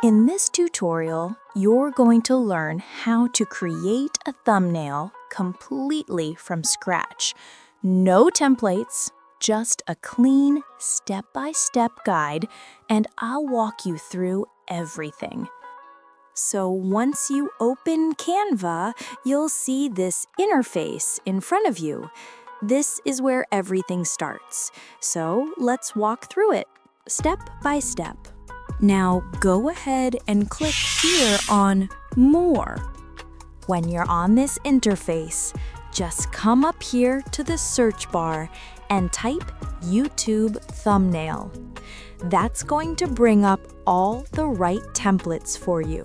In this tutorial, you're going to learn how to create a thumbnail completely from scratch. No templates, just a clean step-by-step guide, and I'll walk you through everything. So once you open Canva, you'll see this interface in front of you. This is where everything starts. So let's walk through it, step by step. Now go ahead and click here on More. When you're on this interface, just come up here to the search bar and type YouTube thumbnail. That's going to bring up all the right templates for you.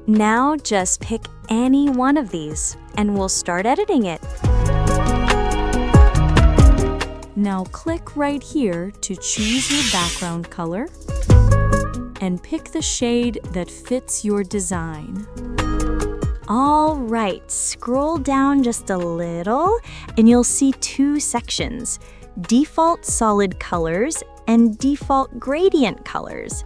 Now just pick any one of these and we'll start editing it. Now click right here to choose your background color and pick the shade that fits your design. All right, scroll down just a little and you'll see two sections, default solid colors and default gradient colors.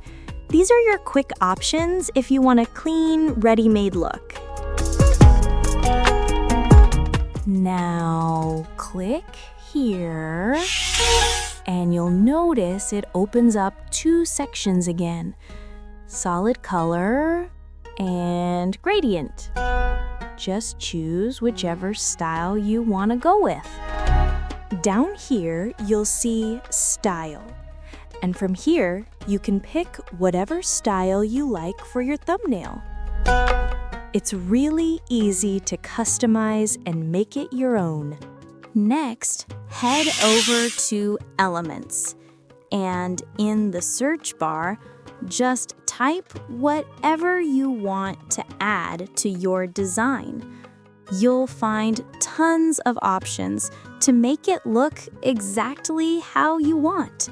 These are your quick options if you want a clean, ready-made look. Now click here and you'll notice it opens up two sections again, solid color and gradient. Just choose whichever style you want to go with. Down here, you'll see Style. And from here, you can pick whatever style you like for your thumbnail. It's really easy to customize and make it your own. Next, head over to Elements. And in the search bar, just type whatever you want to add to your design. You'll find tons of options to make it look exactly how you want.